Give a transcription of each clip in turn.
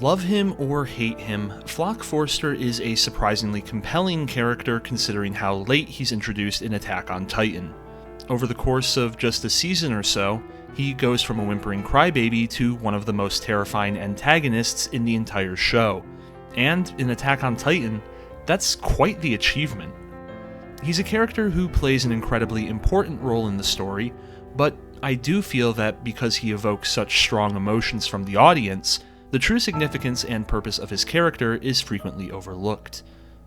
Love him or hate him, Floch Forster is a surprisingly compelling character considering how late he's introduced in Attack on Titan. Over the course of just a season or so, he goes from a whimpering crybaby to one of the most terrifying antagonists in the entire show. And in Attack on Titan, that's quite the achievement. He's a character who plays an incredibly important role in the story, but I do feel that because he evokes such strong emotions from the audience, the true significance and purpose of his character is frequently overlooked.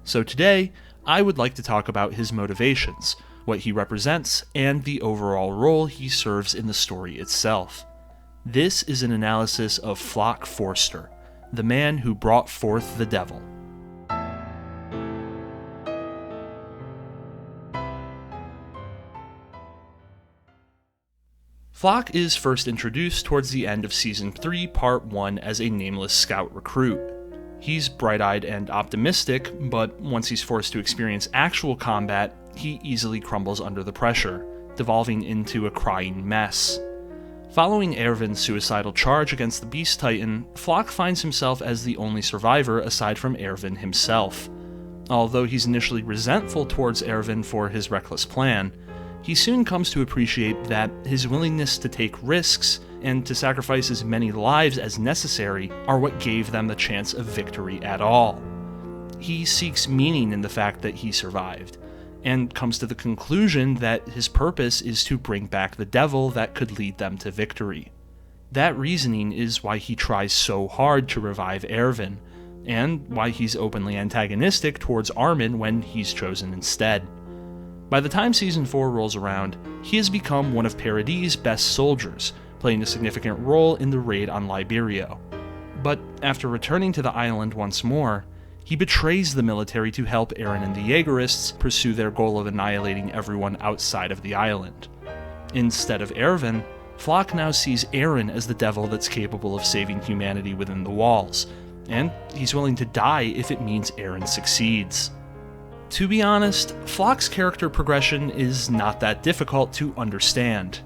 So today, I would like to talk about his motivations, what he represents, and the overall role he serves in the story itself. This is an analysis of Floch Forster, the man who brought forth the devil. Floch is first introduced towards the end of Season 3, Part 1 as a nameless scout recruit. He's bright-eyed and optimistic, but once he's forced to experience actual combat, he easily crumbles under the pressure, devolving into a crying mess. Following Erwin's suicidal charge against the Beast Titan, Floch finds himself as the only survivor aside from Erwin himself. Although he's initially resentful towards Erwin for his reckless plan, he soon comes to appreciate that his willingness to take risks and to sacrifice as many lives as necessary are what gave them the chance of victory at all. He seeks meaning in the fact that he survived, and comes to the conclusion that his purpose is to bring back the devil that could lead them to victory. That reasoning is why he tries so hard to revive Erwin, and why he's openly antagonistic towards Armin when he's chosen instead. By the time Season 4 rolls around, he has become one of Paradis' best soldiers, playing a significant role in the raid on Liberio. But after returning to the island once more, he betrays the military to help Eren and the Jaegerists pursue their goal of annihilating everyone outside of the island. Instead of Erwin, Floch now sees Eren as the devil that's capable of saving humanity within the walls, and he's willing to die if it means Eren succeeds. To be honest, Floch's character progression is not that difficult to understand.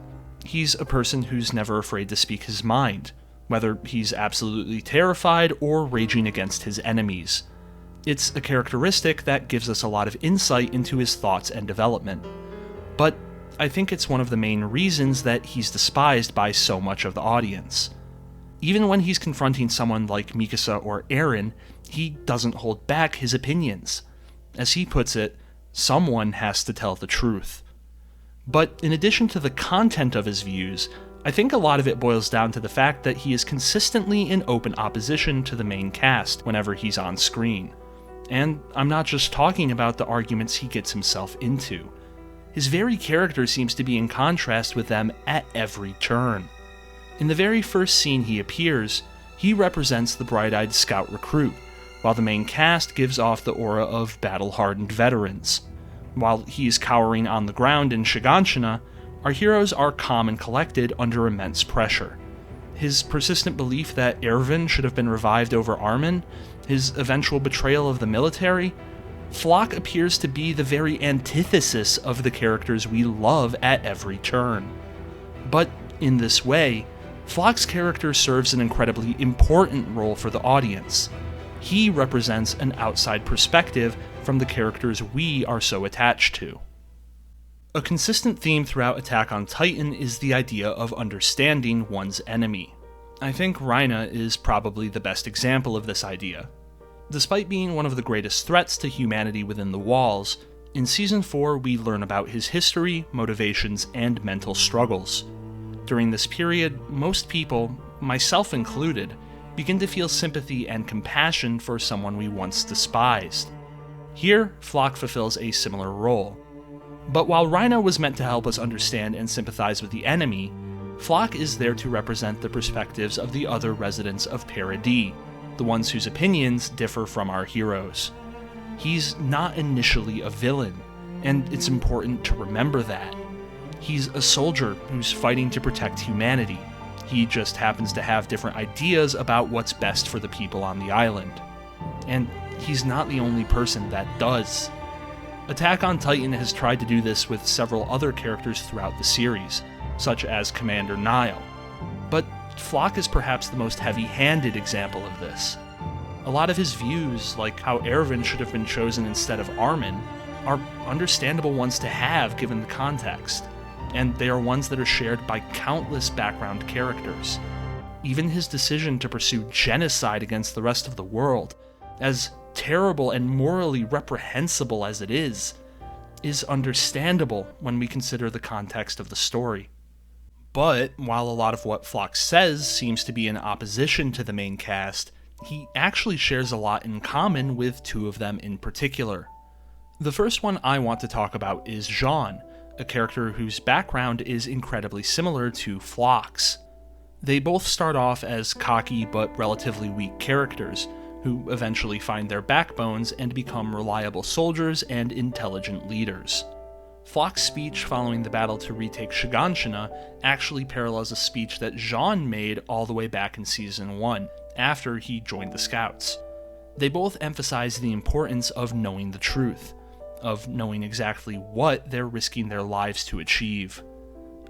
He's a person who's never afraid to speak his mind, whether he's absolutely terrified or raging against his enemies. It's a characteristic that gives us a lot of insight into his thoughts and development. But I think it's one of the main reasons that he's despised by so much of the audience. Even when he's confronting someone like Mikasa or Eren, he doesn't hold back his opinions. As he puts it, someone has to tell the truth. But in addition to the content of his views, I think a lot of it boils down to the fact that he is consistently in open opposition to the main cast whenever he's on screen. And I'm not just talking about the arguments he gets himself into. His very character seems to be in contrast with them at every turn. In the very first scene he appears, he represents the bright-eyed scout recruit, while the main cast gives off the aura of battle-hardened veterans. While he is cowering on the ground in Shiganshina, our heroes are calm and collected under immense pressure. His persistent belief that Erwin should have been revived over Armin, his eventual betrayal of the military, Floch appears to be the very antithesis of the characters we love at every turn. But in this way, Floch's character serves an incredibly important role for the audience. He represents an outside perspective from the characters we are so attached to. A consistent theme throughout Attack on Titan is the idea of understanding one's enemy. I think Reina is probably the best example of this idea. Despite being one of the greatest threats to humanity within the walls, in Season 4 we learn about his history, motivations, and mental struggles. During this period, most people, myself included, begin to feel sympathy and compassion for someone we once despised. Here, Floch fulfills a similar role. But while Reina was meant to help us understand and sympathize with the enemy, Floch is there to represent the perspectives of the other residents of Paradis, the ones whose opinions differ from our heroes. He's not initially a villain, and it's important to remember that. He's a soldier who's fighting to protect humanity. He just happens to have different ideas about what's best for the people on the island. And he's not the only person that does. Attack on Titan has tried to do this with several other characters throughout the series, such as Commander Nile. But Floch is perhaps the most heavy-handed example of this. A lot of his views, like how Erwin should have been chosen instead of Armin, are understandable ones to have given the context, and they are ones that are shared by countless background characters. Even his decision to pursue genocide against the rest of the world, as terrible and morally reprehensible as it is understandable when we consider the context of the story. But while a lot of what Floch says seems to be in opposition to the main cast, he actually shares a lot in common with two of them in particular. The first one I want to talk about is Jean, a character whose background is incredibly similar to Floch's. They both start off as cocky but relatively weak characters, who eventually find their backbones and become reliable soldiers and intelligent leaders. Floch's speech following the battle to retake Shiganshina actually parallels a speech that Jean made all the way back in Season 1, after he joined the Scouts. They both emphasize the importance of knowing the truth, of knowing exactly what they're risking their lives to achieve.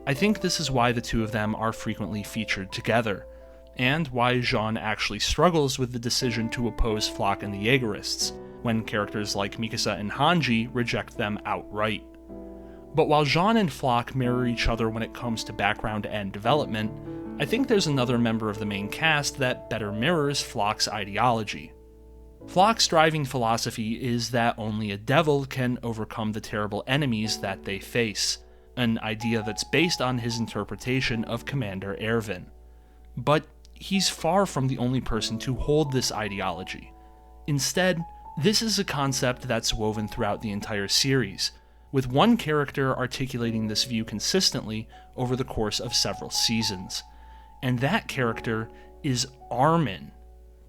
I think this is why the two of them are frequently featured together, and why Jean actually struggles with the decision to oppose Floch and the Jaegerists, when characters like Mikasa and Hanji reject them outright. But while Jean and Floch mirror each other when it comes to background and development, I think there's another member of the main cast that better mirrors Floch's ideology. Floch's driving philosophy is that only a devil can overcome the terrible enemies that they face, an idea that's based on his interpretation of Commander Erwin. But he's far from the only person to hold this ideology. Instead, this is a concept that's woven throughout the entire series, with one character articulating this view consistently over the course of several seasons. And that character is Armin.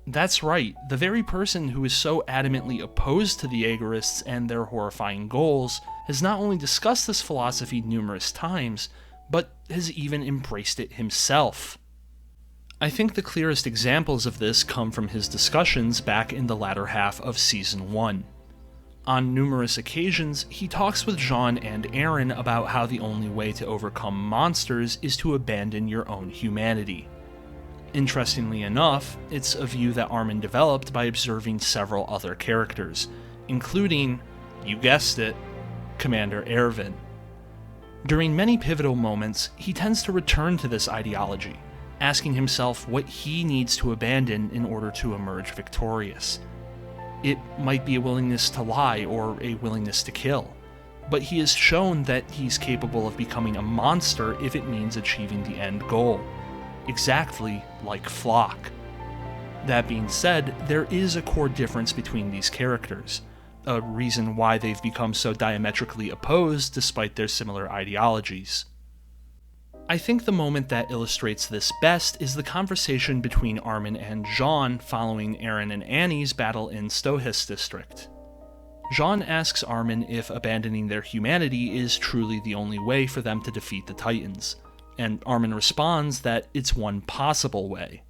That's right, the very person who is so adamantly opposed to the Jaegerists and their horrifying goals has not only discussed this philosophy numerous times, but has even embraced it himself. I think the clearest examples of this come from his discussions back in the latter half of Season 1. On numerous occasions, he talks with Jean and Eren about how the only way to overcome monsters is to abandon your own humanity. Interestingly enough, it's a view that Armin developed by observing several other characters, including, you guessed it, Commander Erwin. During many pivotal moments, he tends to return to this ideology, asking himself what he needs to abandon in order to emerge victorious. It might be a willingness to lie or a willingness to kill, but he has shown that he's capable of becoming a monster if it means achieving the end goal, exactly like Floch. That being said, there is a core difference between these characters, a reason why they've become so diametrically opposed despite their similar ideologies. I think the moment that illustrates this best is the conversation between Armin and Jean following Eren and Annie's battle in Stohis district. Jean asks Armin if abandoning their humanity is truly the only way for them to defeat the Titans, and Armin responds that it's one possible way.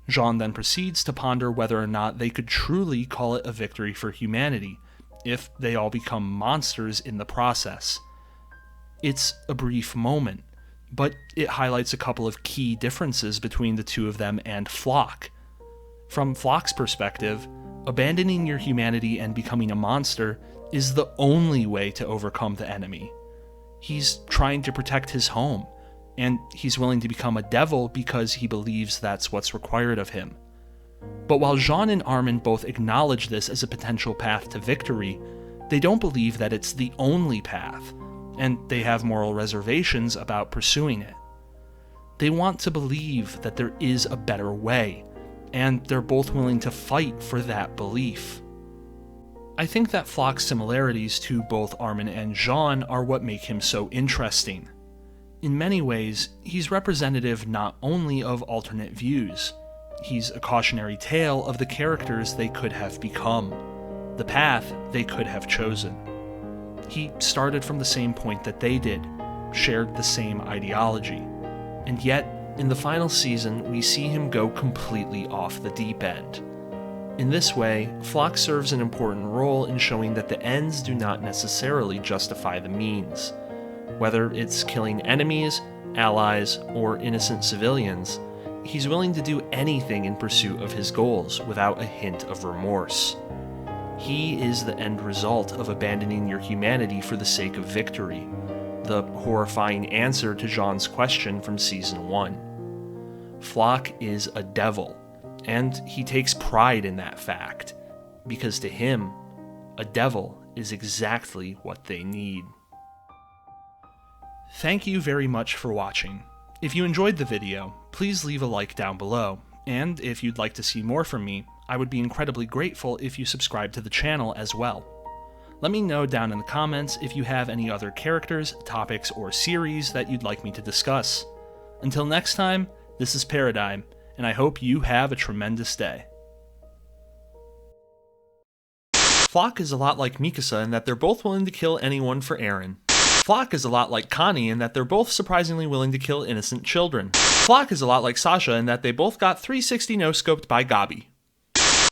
Jean then proceeds to ponder whether or not they could truly call it a victory for humanity, if they all become monsters in the process. It's a brief moment, but it highlights a couple of key differences between the two of them and Floch. From Floch's perspective, abandoning your humanity and becoming a monster is the only way to overcome the enemy. He's trying to protect his home, and he's willing to become a devil because he believes that's what's required of him. But while Jean and Armin both acknowledge this as a potential path to victory, they don't believe that it's the only path, and they have moral reservations about pursuing it. They want to believe that there is a better way, and they're both willing to fight for that belief. I think that Floch's similarities to both Armin and Jean are what make him so interesting. In many ways, he's representative not only of alternate views, he's a cautionary tale of the characters they could have become, the path they could have chosen. He started from the same point that they did, shared the same ideology, and yet, in the final season, we see him go completely off the deep end. In this way, Floch serves an important role in showing that the ends do not necessarily justify the means. Whether it's killing enemies, allies, or innocent civilians, he's willing to do anything in pursuit of his goals without a hint of remorse. He is the end result of abandoning your humanity for the sake of victory, the horrifying answer to Jean's question from Season 1. Floch is a devil, and he takes pride in that fact, because to him, a devil is exactly what they need. Thank you very much for watching. If you enjoyed the video, please leave a like down below, and if you'd like to see more from me, I would be incredibly grateful if you subscribe to the channel as well. Let me know down in the comments if you have any other characters, topics, or series that you'd like me to discuss. Until next time, this is Paradigm, and I hope you have a tremendous day. Floch is a lot like Mikasa in that they're both willing to kill anyone for Eren. Floch is a lot like Connie in that they're both surprisingly willing to kill innocent children. Floch is a lot like Sasha in that they both got 360 no-scoped by Gabi.